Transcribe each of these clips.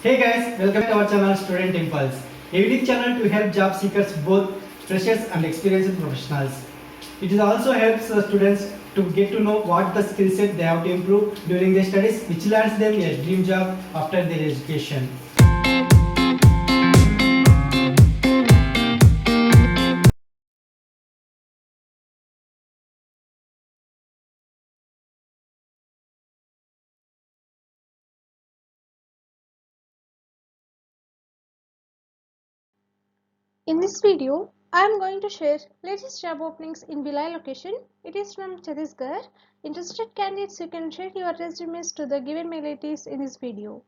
Hey guys, welcome to our channel Student Impulse, a unique channel to help job seekers, both freshers and experienced professionals. It also helps students to get to know what the skill set they have to improve during their studies, which lands them a dream job after their education. In this video, I am going to share latest job openings in Bhilai location. It is from Chhattisgarh. Interested candidates, you can share your resumes to the given mail IDs in this video.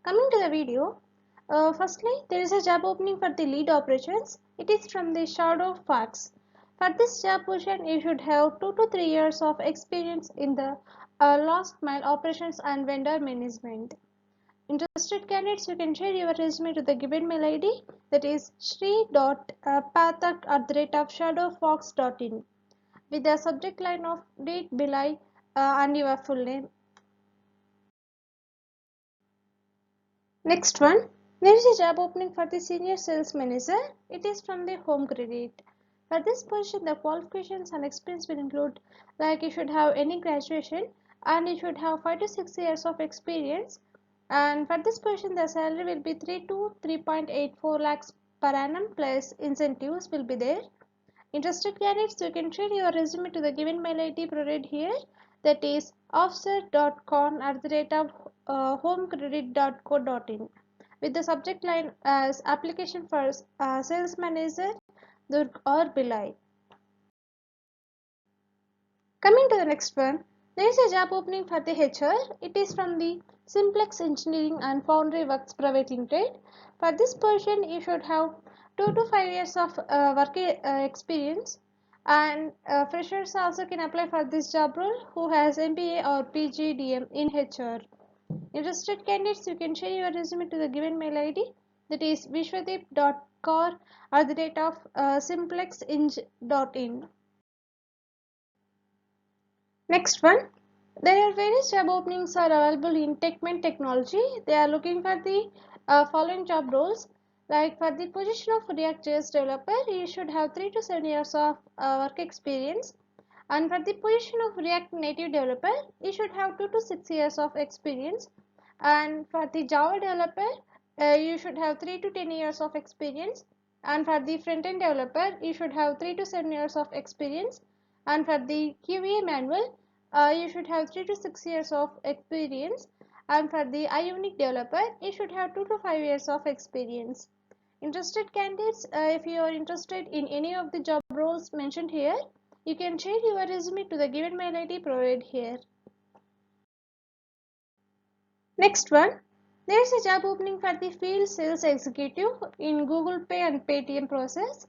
Coming to the video, firstly, there is a job opening for the lead operations. It is from the Shadow Fax. For this job position, you should have 2 to 3 years of experience in the last mile operations and vendor management. Interested candidates, you can share your resume to the given mail ID, that is shri.pathak@shadowfox.in, with the subject line of date Bhilai and your full name. Next one, there is a job opening for the senior sales manager. It is from the Home Credit. For this position, the qualifications and experience will include, like, you should have any graduation and you should have 5 to 6 years of experience. And for this position, the salary will be 3 to 3.84 lakhs per annum plus incentives will be there. Interested candidates, you can share your resume to the given mail ID provided here, that is offset.con@homecredit.co.in, with the subject line as application for sales manager Durg or Bhilai. Coming to the next one, there is a job opening for the HR. It is from the Simplex Engineering and Foundry Works Private Limited. For this position, you should have 2 to 5 years of work experience, and freshers also can apply for this job role who has MBA or PGDM in HR. Interested candidates, you can share your resume to the given mail ID, that is vishwadeep.kaur@simplexeng.in. Next one, there are various job openings are available in Techment Technology. They are looking for the following job roles. Like, for the position of React.js developer, you should have 3 to 7 years of work experience. And for the position of React Native developer, you should have 2 to 6 years of experience. And for the Java developer, you should have 3 to 10 years of experience. And for the front-end developer, you should have 3 to 7 years of experience. And for the QA manual, you should have 3 to 6 years of experience. And for the Ionic developer, you should have 2 to 5 years of experience. Interested candidates, if you are interested in any of the job roles mentioned here, you can share your resume to the given mail ID provided here. Next one, there is a job opening for the field sales executive in Google Pay and Paytm process.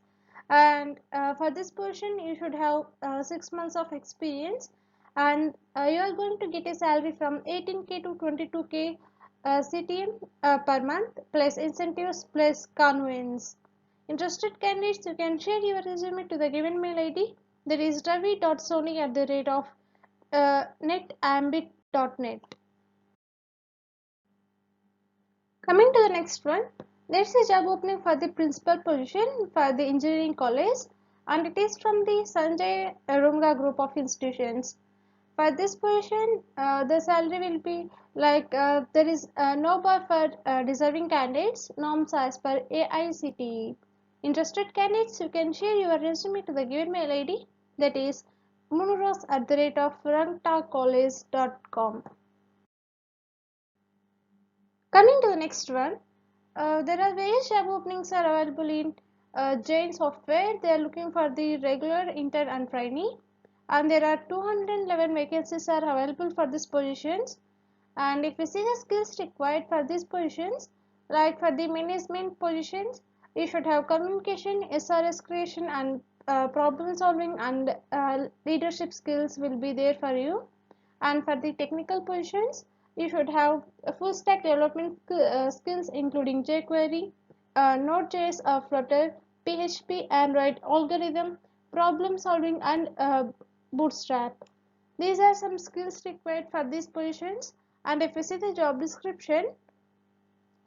And for this position, you should have 6 months of experience, and you are going to get a salary from 18K to 22K CTM per month plus incentives plus conveyance. Interested candidates, you can share your resume to the given mail ID, that is ravi.soni@netambit.net. Coming to the next one, there is a job opening for the principal position for the engineering college, and it is from the Sanjay Runga group of institutions. For this position, the salary will be like, there is no bar for deserving candidates, norms as per AICTE. Interested candidates, you can share your resume to the given mail ID, that is munuros@rangtacollege.com. Coming to the next one, there are various job openings are available in Jain Software. They are looking for the regular, intern and trainee, and there are 211 vacancies are available for these positions. And if we see the skills required for these positions, like for the management positions, you should have communication, SRS creation, and problem solving and leadership skills will be there for you. And for the technical positions, you should have full stack development skills including jQuery, Node.js, Flutter, PHP, Android, algorithm, problem solving, and Bootstrap. These are some skills required for these positions. And if you see the job description,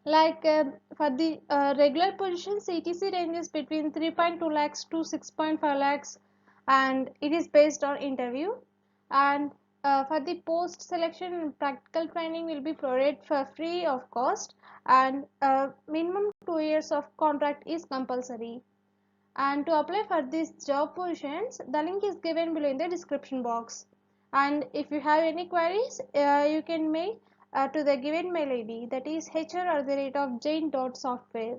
Like for the regular position, CTC ranges between 3.2 lakhs to 6.5 lakhs, and it is based on interview. And for the post selection, practical training will be provided for free of cost, and minimum 2 years of contract is compulsory. And to apply for these job positions, the link is given below in the description box. And if you have any queries, you can mail to the given mail ID, that is hr@jane.software.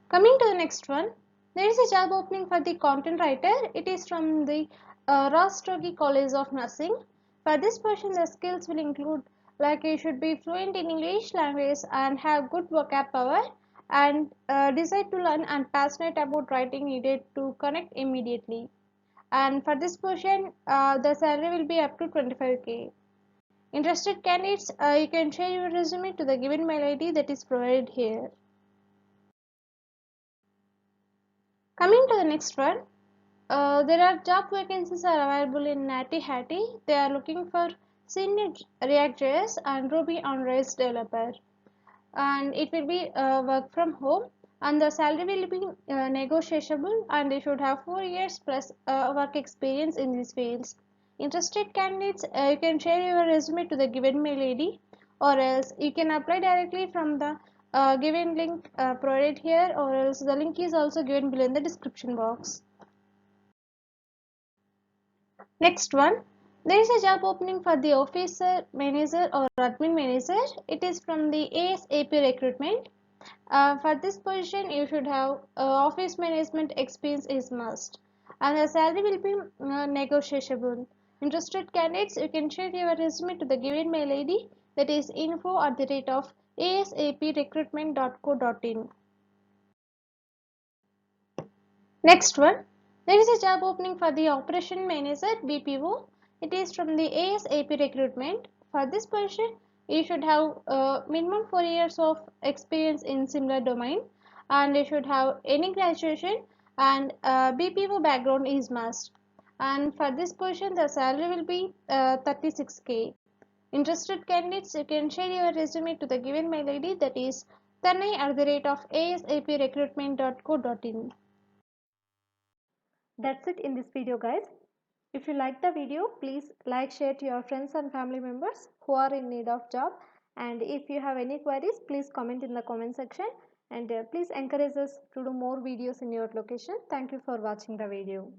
Coming to the next one, there is a job opening for the content writer. It is from the Rastogi College of Nursing. For this position, the skills will include like you should be fluent in English language and have good vocab power, and desire to learn and passionate about writing needed to connect immediately. And for this position, the salary will be up to 25k. Interested candidates, you can share your resume to the given mail ID that is provided here. Coming to the next one, there are job vacancies are available in Natty Hattie. They are looking for senior React.js and Ruby on Rails developer, and it will be work from home, and the salary will be negotiable, and they should have 4 years plus work experience in these fields. Interested candidates, you can share your resume to the given mail ID, or else you can apply directly from the given link provided here, or else the link is also given below in the description box. Next one, there is a job opening for the officer manager or admin manager. It is from the ASAP recruitment. For this position, you should have office management experience is must, and the salary will be negotiable. Interested candidates, you can share your resume to the given mail ID, that is info@asaprecruitment.co.in. Next one, there is a job opening for the operation manager BPO. It is from the ASAP recruitment. For this position, you should have minimum 4 years of experience in similar domain, and you should have any graduation, and BPO background is must. And for this position, the salary will be 36k. Interested candidates, you can share your resume to the given mail ID, that is tanai@asaprecruitment.co.in. That's it in this video, guys. If you like the video, please like, share to your friends and family members who are in need of job. And if you have any queries, please comment in the comment section, and please encourage us to do more videos in your location. Thank you for watching the video.